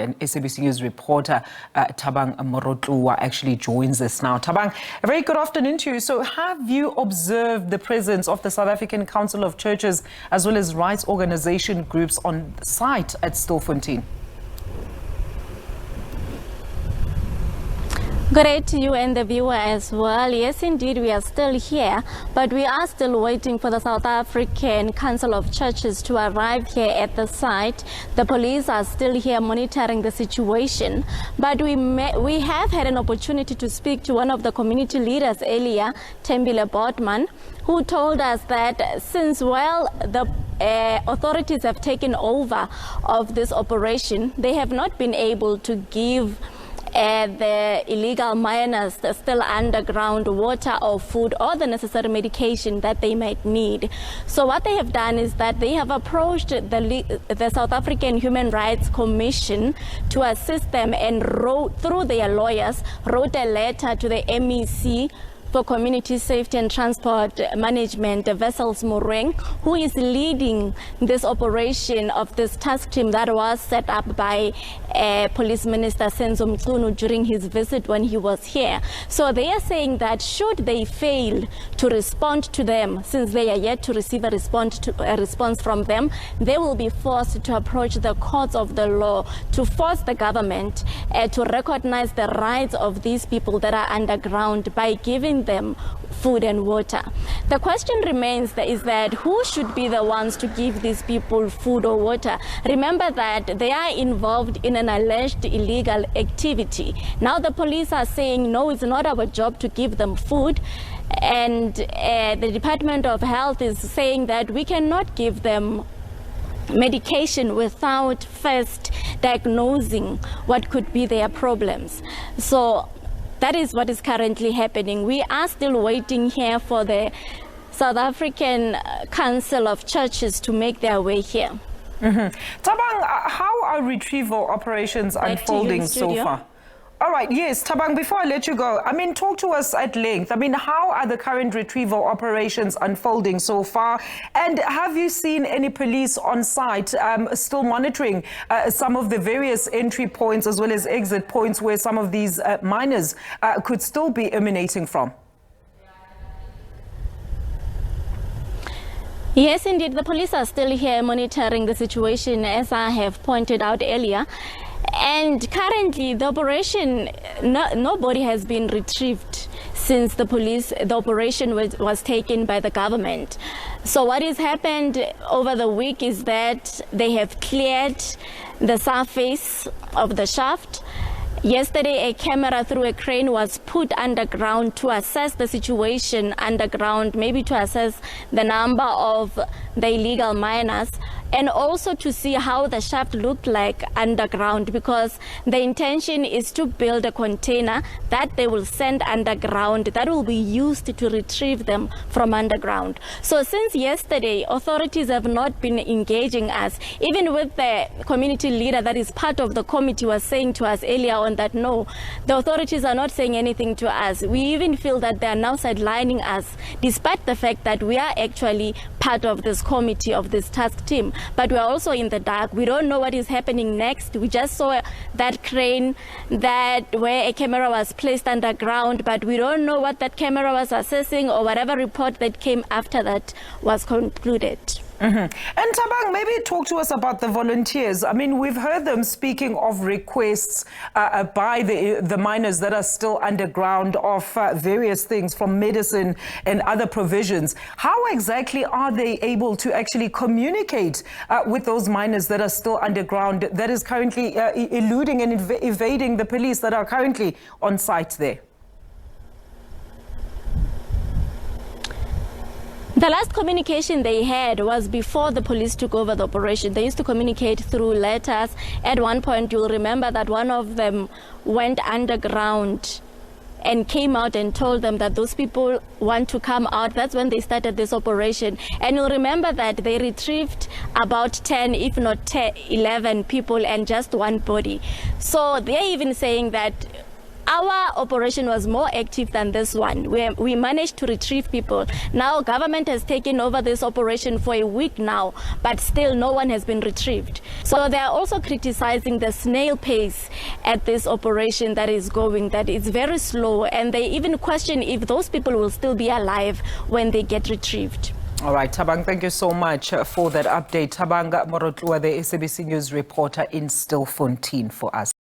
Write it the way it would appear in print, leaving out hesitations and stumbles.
And SABC News reporter Thabang Morutloa actually joins us now. Thabang, a very good afternoon to you. So have you observed the presence of the South African Council of Churches as well as rights organization groups on site at Stilfontein? Good day to you and the viewer as well. Yes, indeed, we are still here, but we are still waiting for the South African Council of Churches to arrive here at the site. The police are still here monitoring the situation, but we have had an opportunity to speak to one of the community leaders earlier, Thembile Botman, who told us that since, well, the authorities have taken over of this operation, they have not been able to give the illegal miners still underground water or food or the necessary medication that they might need. So what they have done is that they have approached the South African Human Rights Commission to assist them and through their lawyers wrote a letter to the MEC for Community Safety and Transport Management, Vessels Moreng, who is leading this operation of this task team that was set up by Police Minister Senzo Mchunu during his visit when he was here. So they are saying that should they fail to respond to them, since they are yet to receive a response from them, they will be forced to approach the courts of the law to force the government to recognize the rights of these people that are underground by giving them food and water. The question remains is that who should be the ones to give these people food or water? Remember that they are involved in an alleged illegal activity. Now the police are saying, no, it's not our job to give them food. And the Department of Health is saying that we cannot give them medication without first diagnosing what could be their problems. So that is what is currently happening. We are still waiting here for the South African Council of Churches to make their way here. Thabang, how are retrieval operations unfolding so far? All right, yes, Thabang, before I let you go, talk to us at length. How are the current retrieval operations unfolding so far? And have you seen any police on site still monitoring some of the various entry points as well as exit points where some of these miners could still be emanating from? Yes, indeed, the police are still here monitoring the situation, as I have pointed out earlier. And currently, the operation, nobody has been retrieved since the operation was taken by the government. So what has happened over the week is that they have cleared the surface of the shaft. Yesterday, a camera through a crane was put underground to assess the situation underground, maybe to assess the number of the illegal miners, and also to see how the shaft looked like underground, because the intention is to build a container that they will send underground that will be used to retrieve them from underground. So since yesterday, authorities have not been engaging us. Even with the community leader that is part of the committee was saying to us earlier on that no, the authorities are not saying anything to us. We even feel that they are now sidelining us, despite the fact that we are actually part of this committee, of this task team. But we're also in the dark. We don't know what is happening next. We just saw that crane where a camera was placed underground, but we don't know what that camera was assessing or whatever report that came after that was concluded. And Thabang, maybe talk to us about the volunteers. We've heard them speaking of requests by the miners that are still underground of various things from medicine and other provisions. How exactly are they able to actually communicate with those miners that are still underground, that is currently eluding and evading the police that are currently on site there? The last communication they had was before the police took over the operation. They used to communicate through letters. At one point, you'll remember that one of them went underground and came out and told them that those people want to come out. That's when they started this operation. And you'll remember that they retrieved about 10, if not 11 people and just one body. So they're even saying that Our operation was more active than this one. We managed to retrieve people. Now government has taken over this operation for a week now, but still no one has been retrieved. So they are also criticizing the snail pace at this operation that is going, that is very slow, and they even question if those people will still be alive when they get retrieved. All right, Thabang, thank you so much for that update. Thabang Morutloa, the SABC News reporter in Stilfontein for us.